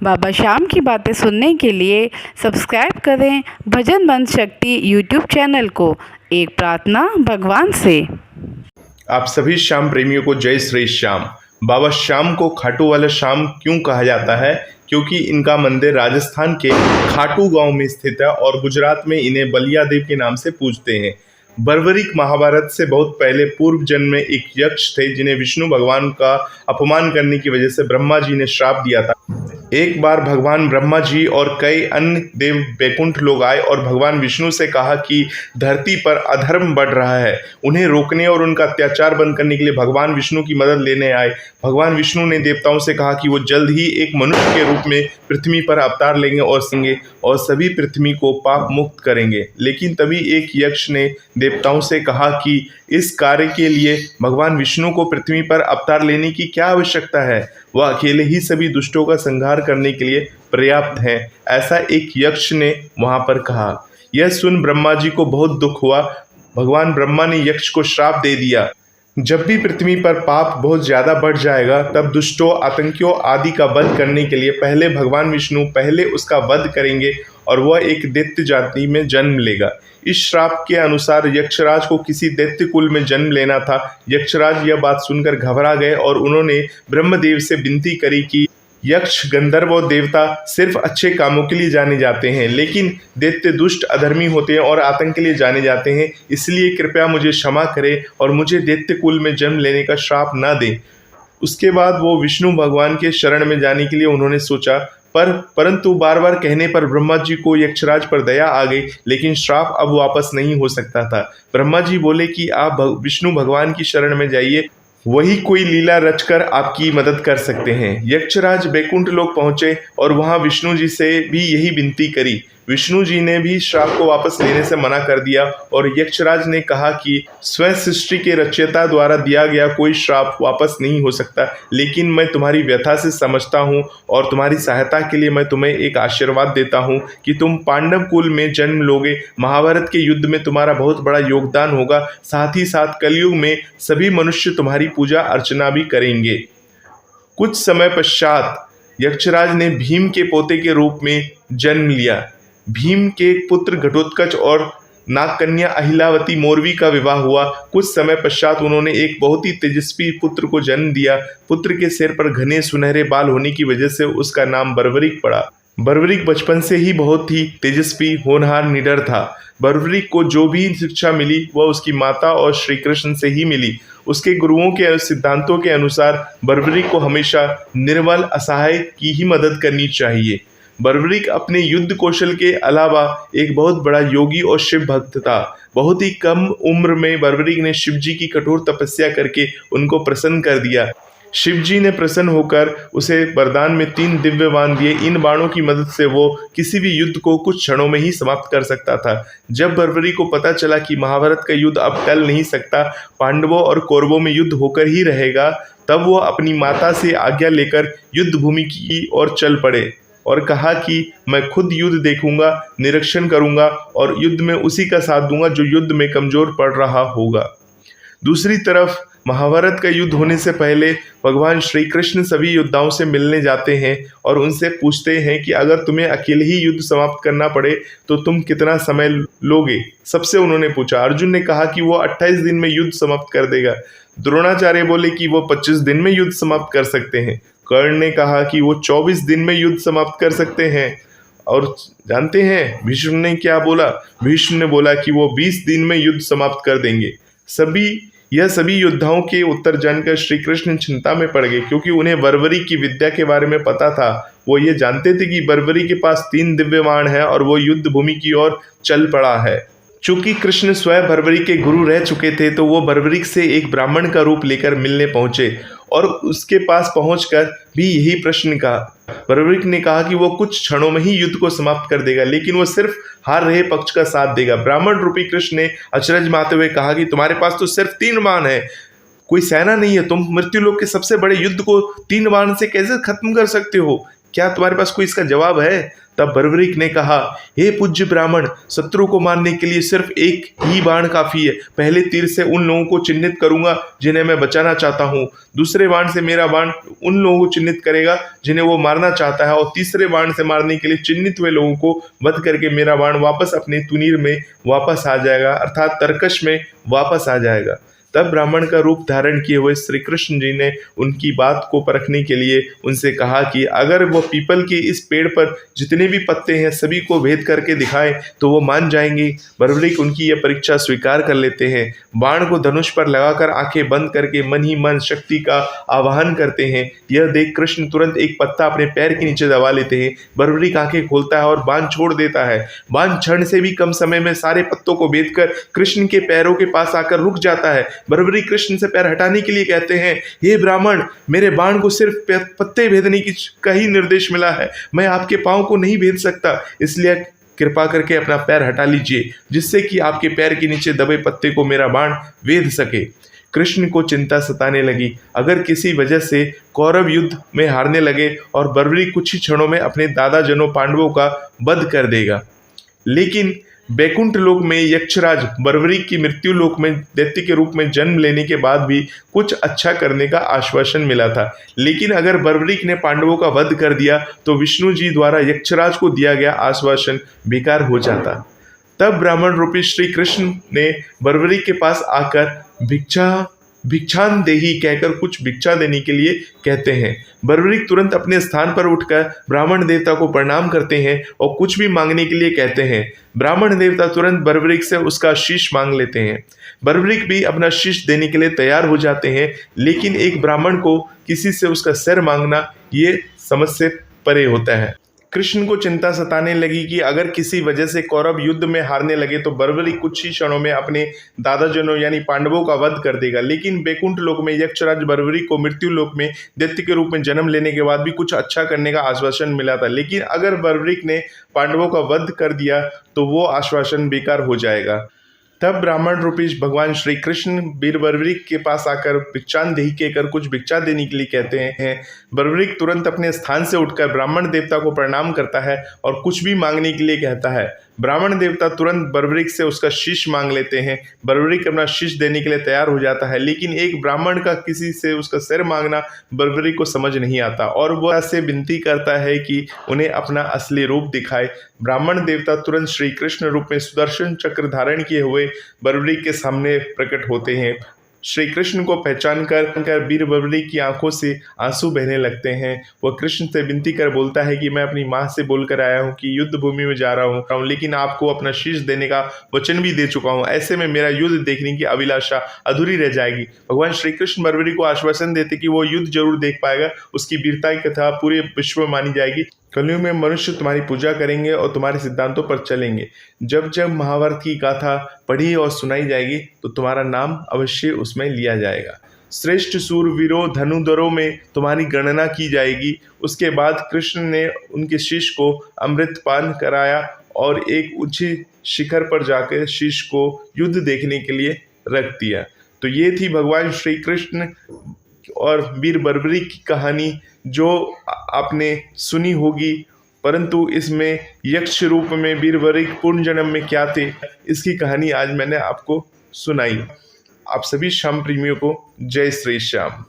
बाबा श्याम की बातें सुनने के लिए सब्सक्राइब करें भजन मंच शक्ति यूट्यूब चैनल को। एक प्रार्थना भगवान से। आप सभी श्याम प्रेमियों को जय श्री श्याम। बाबा श्याम को खाटू वाला श्याम क्यों कहा जाता है? क्योंकि इनका मंदिर राजस्थान के खाटू गांव में स्थित है और गुजरात में इन्हें बलिया देव के नाम से पूजते हैं। बर्बरिक महाभारत से बहुत पहले पूर्व जन्म में एक यक्ष थे जिन्हें विष्णु भगवान का अपमान करने की वजह से ब्रह्मा जी ने श्राप दिया था। एक बार भगवान ब्रह्मा जी और कई अन्य देव बैकुंठ लोग आए और भगवान विष्णु से कहा कि धरती पर अधर्म बढ़ रहा है, उन्हें रोकने और उनका अत्याचार बंद करने के लिए भगवान विष्णु की मदद लेने आए। भगवान विष्णु ने देवताओं से कहा कि वो जल्द ही एक मनुष्य के रूप में पृथ्वी पर अवतार लेंगे और सभी पृथ्वी को पाप मुक्त करेंगे। लेकिन तभी एक यक्ष ने देवताओं से कहा कि इस कार्य के लिए भगवान विष्णु को पृथ्वी पर अवतार लेने की क्या आवश्यकता है, वह अकेले ही सभी दुष्टों का संहार करने के लिए पर्याप्त हैं, ऐसा एक यक्ष ने वहां पर कहा। यह सुन ब्रह्मा जी को बहुत दुख हुआ। भगवान ब्रह्मा ने यक्ष को श्राप दे दिया, जब भी पृथ्वी पर पाप बहुत ज्यादा बढ़ जाएगा तब दुष्टों आतंकियों आदि का वध करने के लिए पहले भगवान विष्णु पहले उसका वध करेंगे और वह एक दैत्य जाति में जन्म लेगा। इस श्राप के अनुसार यक्षराज को किसी दैत्य कुल में जन्म लेना था। यक्षराज यह बात सुनकर घबरा गए और उन्होंने ब्रह्मदेव से विनती करी कि यक्ष गंधर्व और देवता सिर्फ अच्छे कामों के लिए जाने जाते हैं, लेकिन दैत्य दुष्ट अधर्मी होते हैं और आतंक के लिए जाने जाते हैं, इसलिए कृपया मुझे क्षमा करें और मुझे दैत्य कुल में जन्म लेने का श्राप न दें। उसके बाद वो विष्णु भगवान के शरण में जाने के लिए उन्होंने सोचा, परंतु बार बार कहने पर ब्रह्मा जी को यक्षराज पर दया आ गई, लेकिन श्राप अब वापस नहीं हो सकता था। ब्रह्मा जी बोले कि आप विष्णु भगवान की शरण में जाइए, वही कोई लीला रचकर आपकी मदद कर सकते हैं। यक्षराज बैकुंठ लोक पहुंचे और वहां विष्णु जी से भी यही विनती करी। विष्णु जी ने भी श्राप को वापस लेने से मना कर दिया और यक्षराज ने कहा कि स्वयं सृष्टि के रचयिता द्वारा दिया गया कोई श्राप वापस नहीं हो सकता, लेकिन मैं तुम्हारी व्यथा से समझता हूँ और तुम्हारी सहायता के लिए मैं तुम्हें एक आशीर्वाद देता हूँ कि तुम पांडव कुल में जन्म लोगे। महाभारत के युद्ध में तुम्हारा बहुत बड़ा योगदान होगा, साथ ही साथ कलयुग में सभी मनुष्य तुम्हारी पूजा अर्चना भी करेंगे। कुछ समय पश्चात यक्षराज ने भीम के पोते के रूप में जन्म लिया। भीम के पुत्र घटोत्कच और नागकन्या अहिलावती मौर्वी का विवाह हुआ। कुछ समय पश्चात उन्होंने एक बहुत ही तेजस्वी पुत्र को जन्म दिया। पुत्र के सिर पर घने सुनहरे बाल होने की वजह से उसका नाम बर्बरिक पड़ा। बर्बरिक बचपन से ही बहुत ही तेजस्वी, होनहार, निडर था। बर्बरिक को जो भी शिक्षा मिली वह उसकी माता और श्री कृष्ण से ही मिली। उसके गुरुओं के सिद्धांतों के अनुसार बर्बरिक को हमेशा निर्बल असहाय की ही मदद करनी चाहिए। बर्बरिक अपने युद्ध कौशल के अलावा एक बहुत बड़ा योगी और शिव भक्त था। बहुत ही कम उम्र में बर्बरिक ने शिव जी की कठोर तपस्या करके उनको प्रसन्न कर दिया। शिव जी ने प्रसन्न होकर उसे वरदान में 3 दिव्य बाण दिए। इन बाणों की मदद से वो किसी भी युद्ध को कुछ क्षणों में ही समाप्त कर सकता था। जब बर्बरिक को पता चला कि महाभारत का युद्ध अब टल नहीं सकता, पांडवों और कौरवों में युद्ध होकर ही रहेगा, तब वो अपनी माता से आज्ञा लेकर युद्ध भूमि की ओर चल पड़े और कहा कि मैं खुद युद्ध देखूंगा, निरीक्षण करूंगा और युद्ध में उसी का साथ दूंगा जो युद्ध में कमजोर पड़ रहा होगा। दूसरी तरफ महाभारत का युद्ध होने से पहले भगवान श्री कृष्ण सभी योद्धाओं से मिलने जाते हैं और उनसे पूछते हैं कि अगर तुम्हें अकेले ही युद्ध समाप्त करना पड़े तो तुम कितना समय लोगे। सबसे उन्होंने पूछा। अर्जुन ने कहा कि वो 28 दिन में युद्ध समाप्त कर देगा। द्रोणाचार्य बोले कि वो 25 दिन में युद्ध समाप्त कर सकते हैं। कर्ण ने कहा कि वो 24 दिन में युद्ध समाप्त कर सकते हैं। और जानते हैं भीष्म ने क्या बोला? भीष्म ने बोला कि वो 20 दिन में युद्ध समाप्त कर देंगे। सभी योद्धाओं के उत्तर जानकर श्री कृष्ण चिंता में पड़ गए, क्योंकि उन्हें बर्बरिक की विद्या के बारे में पता था। वो ये जानते थे कि बर्बरिक के पास 3 दिव्य बाण है और वो युद्ध भूमि की ओर चल पड़ा है। चूंकि कृष्ण स्वयं बर्बरिक के गुरु रह चुके थे, तो वो बर्बरिक से एक ब्राह्मण का रूप लेकर मिलने पहुंचे और उसके पास पहुंचकर भी यही प्रश्न कहा। बर्बरिक ने कहा कि वो कुछ क्षणों में ही युद्ध को समाप्त कर देगा, लेकिन वो सिर्फ हार रहे पक्ष का साथ देगा। ब्राह्मण रूपी कृष्ण ने अचरज मानते हुए कहा कि तुम्हारे पास तो सिर्फ 3 बाण है, कोई सेना नहीं है, तुम मृत्युलोक के सबसे बड़े युद्ध को 3 बाण से कैसे खत्म कर सकते हो? क्या तुम्हारे पास कोई इसका जवाब है? तब बर्बरीक ने कहा, हे पूज्य ब्राह्मण, शत्रु को मारने के लिए सिर्फ एक ही बाण काफी है। पहले तीर से उन लोगों को चिन्हित करूंगा जिन्हें मैं बचाना चाहता हूँ, दूसरे बाण से मेरा बाण उन लोगों को चिन्हित करेगा जिन्हें वो मारना चाहता है, और तीसरे बाण से मारने के लिए चिन्हित हुए लोगों को वध करके मेरा बाण वापस अपने तुनीर में वापस आ जाएगा, अर्थात तरकश में वापस आ जाएगा। तब ब्राह्मण का रूप धारण किए हुए श्री कृष्ण जी ने उनकी बात को परखने के लिए उनसे कहा कि अगर वो पीपल के इस पेड़ पर जितने भी पत्ते हैं सभी को भेद करके दिखाएं तो वो मान जाएंगे। बर्बरीक उनकी यह परीक्षा स्वीकार कर लेते हैं। बाण को धनुष पर लगाकर आंखें बंद करके मन ही मन शक्ति का आवाहन करते हैं। यह देख कृष्ण तुरंत एक पत्ता अपने पैर के नीचे दबा लेते हैं। बर्बरीक आंखें खोलता है और बाण छोड़ देता है। बाण क्षण से भी कम समय में सारे पत्तों को भेद कर कृष्ण के पैरों के पास आकर रुक जाता है। बर्बरीक कृष्ण से पैर हटाने के लिए कहते हैं, हे ब्राह्मण, मेरे बाण को सिर्फ पत्ते भेदने का ही निर्देश मिला है, मैं आपके पांव को नहीं भेद सकता, इसलिए कृपा करके अपना पैर हटा लीजिए जिससे कि आपके पैर के नीचे दबे पत्ते को मेरा बाण भेद सके। कृष्ण को चिंता सताने लगी, अगर किसी वजह से कौरव युद्ध में हारने लगे और बर्बरीक कुछ ही क्षणों में अपने दादा जनों पांडवों का वध कर देगा। लेकिन बैकुंठ लोक में यक्षराज बर्बरीक की मृत्यु लोक में दैत्य के रूप में जन्म लेने के बाद भी कुछ अच्छा करने का आश्वासन मिला था। लेकिन अगर बर्बरीक ने पांडवों का वध कर दिया तो विष्णु जी द्वारा यक्षराज को दिया गया आश्वासन बेकार हो जाता। तब ब्राह्मण रूपी श्री कृष्ण ने बर्बरीक के पास आकर भिक्षान देही कहकर कुछ भिक्षा देने के लिए कहते हैं। बर्बरीक तुरंत अपने स्थान पर उठकर ब्राह्मण देवता को प्रणाम करते हैं और कुछ भी मांगने के लिए कहते हैं। ब्राह्मण देवता तुरंत बर्बरीक से उसका शीश मांग लेते हैं। बर्बरीक भी अपना शीश देने के लिए तैयार हो जाते हैं, लेकिन एक ब्राह्मण को किसी से उसका सिर मांगना ये समझ से परे होता है। कृष्ण को चिंता सताने लगी कि अगर किसी वजह से कौरव युद्ध में हारने लगे तो बर्बरीक कुछ ही क्षणों में अपने दादाजनों यानी पांडवों का वध कर देगा। लेकिन बैकुंठ लोक में यक्षराज बर्बरीक को मृत्यु लोक में दैत्य के रूप में जन्म लेने के बाद भी कुछ अच्छा करने का आश्वासन मिला था। लेकिन अगर बर्बरीक ने पांडवों का वध कर दिया तो वो आश्वासन बेकार हो जाएगा। तब ब्राह्मण रूपी भगवान श्री कृष्ण वीर बर्बरीक के पास आकर भिक्षान देही कहकर कुछ भिक्षा देने के लिए कहते हैं। बर्बरीक तुरंत अपने स्थान से उठकर ब्राह्मण देवता को प्रणाम करता है और कुछ भी मांगने के लिए कहता है। ब्राह्मण देवता तुरंत बर्बरीक से उसका शीश मांग लेते हैं। बर्बरीक अपना शीश देने के लिए तैयार हो जाता है, लेकिन एक ब्राह्मण का किसी से उसका सिर मांगना बर्बरीक को समझ नहीं आता और वह से विनती करता है कि उन्हें अपना असली रूप दिखाए। ब्राह्मण देवता तुरंत श्री कृष्ण रूप में सुदर्शन चक्र धारण किए हुए बर्बरीक के सामने प्रकट होते हैं। श्री कृष्ण को पहचान कर वीर बर्बरीक की आंखों से आंसू बहने लगते हैं। वह कृष्ण से विनती कर बोलता है कि मैं अपनी माँ से बोलकर आया हूँ कि युद्ध भूमि में जा रहा हूँ, लेकिन आपको अपना शीश देने का वचन भी दे चुका हूँ। ऐसे में मेरा युद्ध देखने की अभिलाषा अधूरी रह जाएगी। भगवान श्री कृष्ण बर्बरीक को आश्वासन देते कि वो युद्ध जरूर देख पाएगा, उसकी वीरता की कथा पूरे विश्व में मानी जाएगी। कलयुग में मनुष्य तुम्हारी पूजा करेंगे और तुम्हारे सिद्धांतों पर चलेंगे। जब जब महाभारत की गाथा पढ़ी और सुनाई जाएगी तो तुम्हारा नाम अवश्य उसमें लिया जाएगा। श्रेष्ठ सूरवीरों धनुधरों में तुम्हारी गणना की जाएगी। उसके बाद कृष्ण ने उनके शीश को अमृतपान कराया और एक ऊंची शिखर पर जाकर शीश को युद्ध देखने के लिए रख दिया। तो ये थी भगवान श्री कृष्ण और वीर बर्बरीक की कहानी जो आपने सुनी होगी, परंतु इसमें यक्ष रूप में वीर बर्बरीक पूर्ण जन्म में क्या थे, इसकी कहानी आज मैंने आपको सुनाई। आप सभी श्याम प्रेमियों को जय श्री श्याम।